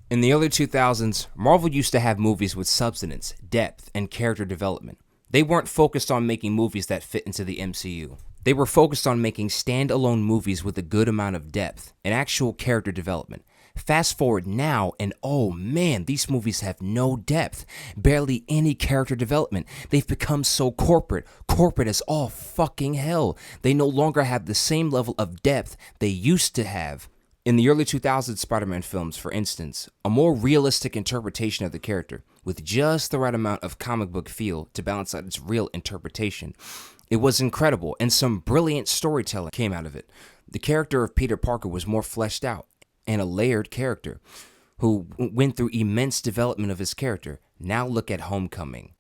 In the early 2000s, Marvel used to have movies with substance, depth, and character development. They weren't focused on making movies that fit into the MCU. They were focused on making standalone movies with a good amount of depth and actual character development. Fast forward now, and oh man, these movies have no depth, barely any character development. They've become so corporate as all fucking hell. They no longer have the same level of depth they used to have. In the early 2000s Spider-Man films, for instance, a more realistic interpretation of the character, with just the right amount of comic book feel to balance out its real interpretation. It was incredible, and some brilliant storytelling came out of it. The character of Peter Parker was more fleshed out, and a layered character, who went through immense development of his character. Now look at Homecoming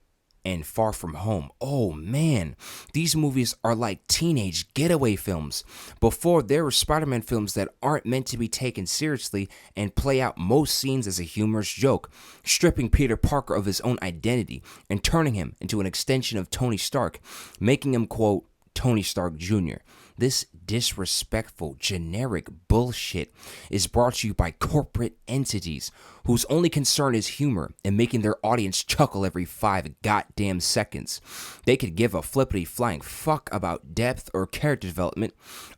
and Far From Home. Oh man, these movies are like teenage getaway films. Before, there were Spider-Man films that aren't meant to be taken seriously and play out most scenes as a humorous joke, stripping Peter Parker of his own identity and turning him into an extension of Tony Stark, making him, quote, Tony Stark Jr. This disrespectful, generic bullshit is brought to you by corporate entities whose only concern is humor and making their audience chuckle every 5 goddamn seconds. They could give a flippity flying fuck about depth or character development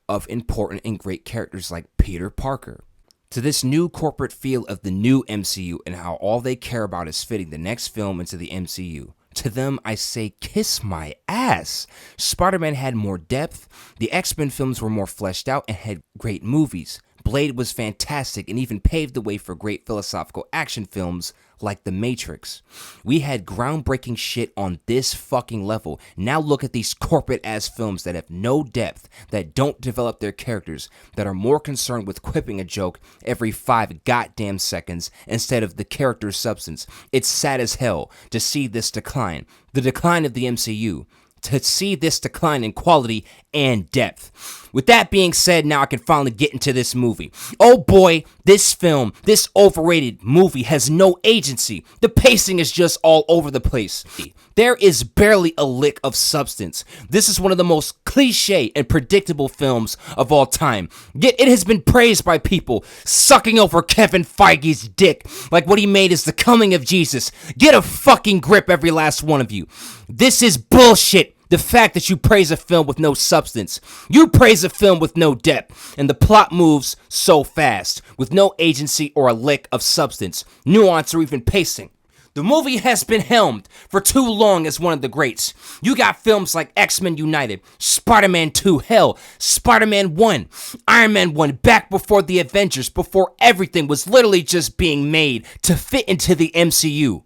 of important and great characters like Peter Parker. To this new corporate feel of the new MCU and how all they care about is fitting the next film into the MCU. To them, I say, kiss my ass. Spider-Man had more depth, the X-Men films were more fleshed out and had great movies. Blade was fantastic and even paved the way for great philosophical action films like The Matrix. We had groundbreaking shit on this fucking level. Now look at these corporate-ass films that have no depth, that don't develop their characters, that are more concerned with quipping a joke every 5 goddamn seconds instead of the character's substance. It's sad as hell to see this decline. The decline of the MCU. To see this decline in quality and depth. With that being said, now I can finally get into this movie. Oh boy, this film, this overrated movie has no agency. The pacing is just all over the place. There is barely a lick of substance. This is one of the most cliche and predictable films of all time. Yet it has been praised by people sucking over Kevin Feige's dick like what he made is the coming of Jesus. Get a fucking grip, every last one of you. This is bullshit. The fact that you praise a film with no substance. You praise a film with no depth, and the plot moves so fast, with no agency or a lick of substance, nuance, or even pacing. The movie has been helmed for too long as one of the greats. You got films like X-Men United, Spider-Man 2, hell, Spider-Man 1, Iron Man 1, back before the Avengers, before everything was literally just being made to fit into the MCU.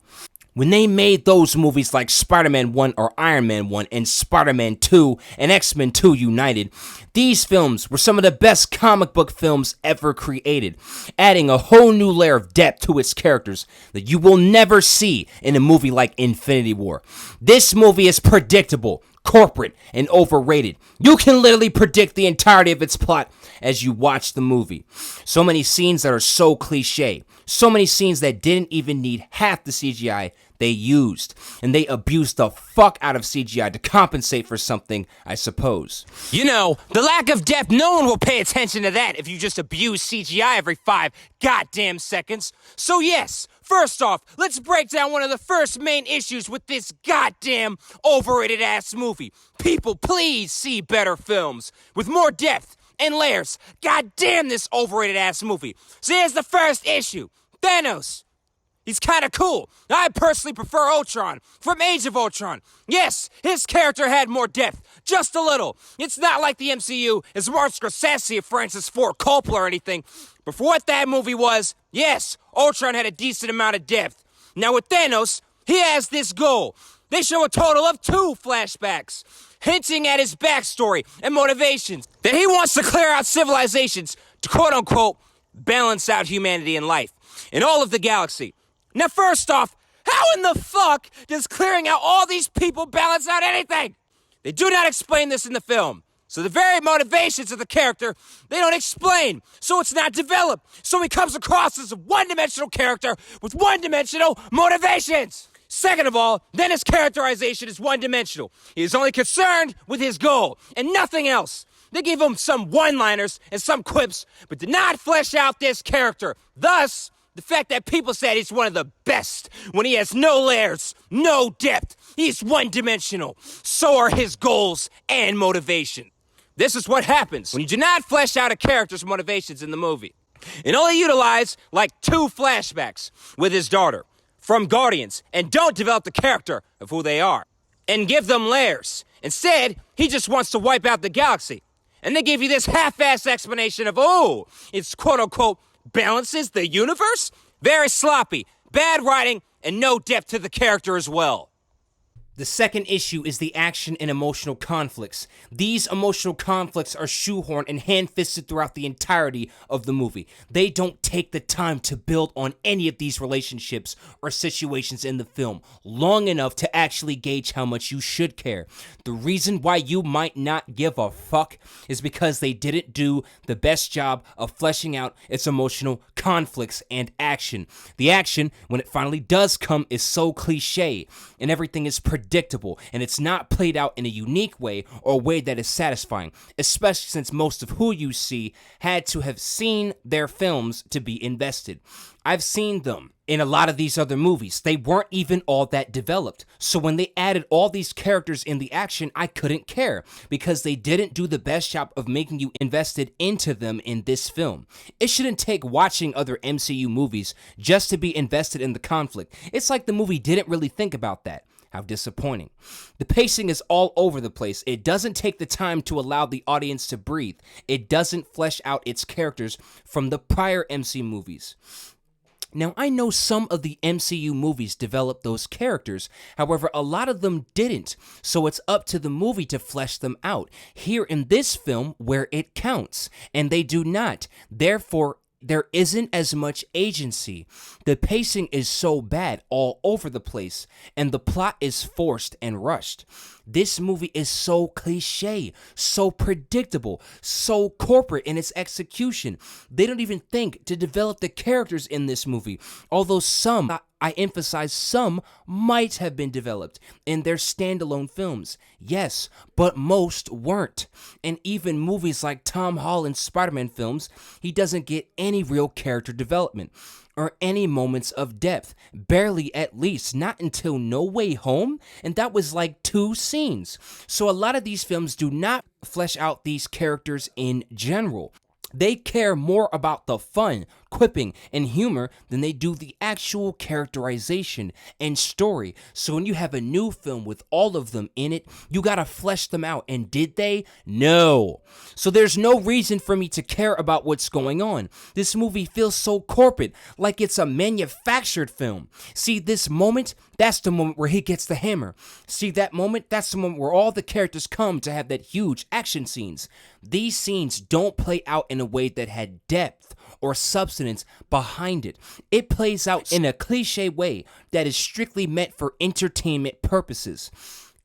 When they made those movies like Spider-Man 1 or Iron Man 1 and Spider-Man 2 and X-Men 2 United, these films were some of the best comic book films ever created, adding a whole new layer of depth to its characters that you will never see in a movie like Infinity War. This movie is predictable, corporate, and overrated. You can literally predict the entirety of its plot as you watch the movie. So many scenes that are so cliche. So many scenes that didn't even need half the CGI they used. And they abused the fuck out of CGI to compensate for something, I suppose. You know, the lack of depth, no one will pay attention to that if you just abuse CGI every 5 goddamn seconds. So yes, first off, let's break down one of the first main issues with this goddamn overrated ass movie. People, please see better films with more depth and layers. God damn this overrated ass movie. So here's the first issue. Thanos. He's kinda cool. I personally prefer Ultron from Age of Ultron. Yes, his character had more depth. Just a little. It's not like the MCU is Martin Scorsese or Francis Ford Coppola or anything. But for what that movie was, yes, Ultron had a decent amount of depth. Now with Thanos, he has this goal. They show a total of 2 flashbacks, hinting at his backstory and motivations, that he wants to clear out civilizations to quote-unquote balance out humanity and life in all of the galaxy. Now first off, how in the fuck does clearing out all these people balance out anything? They do not explain this in the film. So the very motivations of the character, they don't explain. So it's not developed. So he comes across as a one-dimensional character with one-dimensional motivations. Second of all, then his characterization is one-dimensional. He is only concerned with his goal and nothing else. They gave him some one-liners and some quips, but did not flesh out this character. Thus, The fact that people said he's one of the best when he has no layers, no depth, he's one-dimensional. So are his goals and motivation. This is what happens when you do not flesh out a character's motivations in the movie. And only utilize like 2 flashbacks with his daughter from Guardians and don't develop the character of who they are and give them layers. Instead, he just wants to wipe out the galaxy. And they give you this half-assed explanation of, oh, it's quote-unquote balances the universe? Very sloppy, bad writing, and no depth to the character as well. The second issue is the action and emotional conflicts. These emotional conflicts are shoehorned and hand-fisted throughout the entirety of the movie. They don't take the time to build on any of these relationships or situations in the film long enough to actually gauge how much you should care. The reason why you might not give a fuck is because they didn't do the best job of fleshing out its emotional conflicts and action. The action, when it finally does come, is so cliche, and everything is predictable, and it's not played out in a unique way or a way that is satisfying, especially since most of who you see had to have seen their films to be invested. I've seen them in a lot of these other movies. They weren't even all that developed. So when they added all these characters in the action, I couldn't care because they didn't do the best job of making you invested into them in this film. It shouldn't take watching other MCU movies just to be invested in the conflict. It's like the movie didn't really think about that. How disappointing. The pacing is all over the place. It doesn't take the time to allow the audience to breathe. It doesn't flesh out its characters from the prior MCU movies. Now, I know some of the MCU movies developed those characters, however, a lot of them didn't, so it's up to the movie to flesh them out. Here in this film, where it counts, and they do not. Therefore, there isn't as much agency. The pacing is so bad all over the place, and the plot is forced and rushed. This movie is so cliche, so predictable, so corporate in its execution. They don't even think to develop the characters in this movie, although some, I emphasize some, might have been developed in their standalone films. Yes, but most weren't. And even movies like Tom Holland's Spider-Man films, he doesn't get any real character development or any moments of depth. Barely, at least, not until No Way Home, and that was like 2 scenes. So a lot of these films do not flesh out these characters in general. They care more about the fun, quipping, and humor than they do the actual characterization and story. So when you have a new film with all of them in it, you gotta flesh them out. And did they? No. So there's no reason for me to care about what's going on. This movie feels so corporate, like it's a manufactured film. See, this moment, that's the moment where he gets the hammer. See, that moment, that's the moment where all the characters come to have that huge action scenes. These scenes don't play out in a way that had depth or substance behind it. It plays out in a cliche way that is strictly meant for entertainment purposes.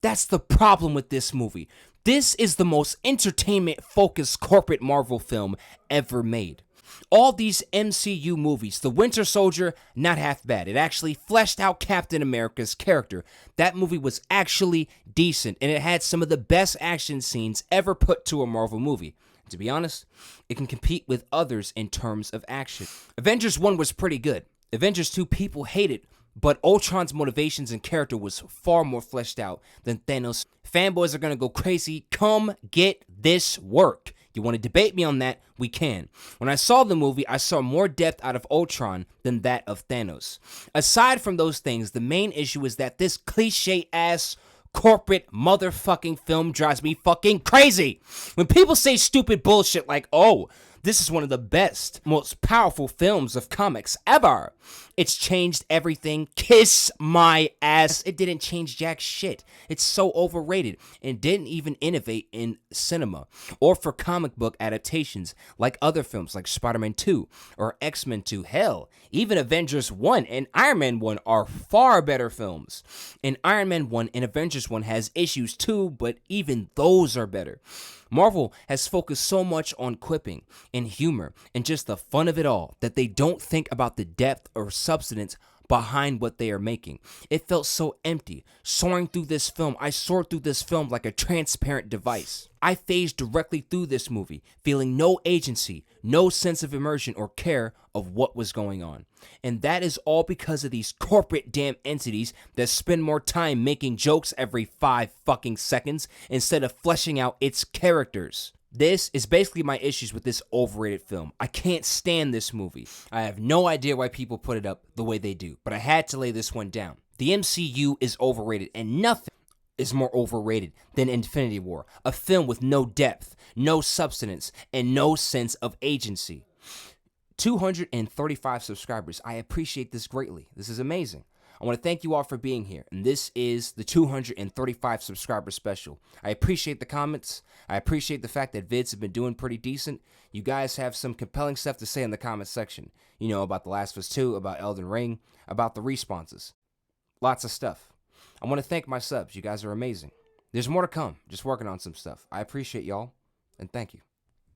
That's the problem with this movie. This is the most entertainment-focused corporate Marvel film ever made. All these MCU movies, The Winter Soldier, not half bad. It actually fleshed out Captain America's character. That movie was actually decent, and it had some of the best action scenes ever put to a Marvel movie. To be honest, it can compete with others in terms of action. Avengers 1 was pretty good. Avengers 2, people hate it, but Ultron's motivations and character was far more fleshed out than Thanos. Fanboys are gonna go crazy. Come get this work. You want to debate me on that? We can. When I saw the movie, I saw more depth out of Ultron than that of Thanos. Aside from those things, the main issue is that this cliche-ass corporate motherfucking film drives me fucking crazy. When people say stupid bullshit like, oh, this is one of the best, most powerful films of comics ever. It's changed everything. Kiss my ass. It didn't change jack shit. It's so overrated and didn't even innovate in cinema or for comic book adaptations like other films like Spider-Man 2 or X-Men 2. Hell, even Avengers 1 and Iron Man 1 are far better films. And Iron Man 1 and Avengers 1 has issues too, but even those are better. Marvel has focused so much on quipping and humor and just the fun of it all that they don't think about the depth or substance behind what they are making. It felt so empty. Soaring through this film, I soared through this film like a transparent device. I phased directly through this movie, feeling no agency, no sense of immersion or care of what was going on. And that is all because of these corporate damn entities that spend more time making jokes every 5 fucking seconds instead of fleshing out its characters. This is basically my issues with this overrated film. I can't stand this movie. I have no idea why people put it up the way they do, but I had to lay this one down. The MCU is overrated, and nothing is more overrated than Infinity War, a film with no depth, no substance, and no sense of agency. 235 subscribers. I appreciate this greatly. This is amazing. I want to thank you all for being here, and this is the 235 subscriber special. I appreciate the comments. I appreciate the fact that vids have been doing pretty decent. You guys have some compelling stuff to say in the comment section. You know, about The Last of Us 2, about Elden Ring, about the responses. Lots of stuff. I want to thank my subs. You guys are amazing. There's more to come. Just working on some stuff. I appreciate y'all, and thank you.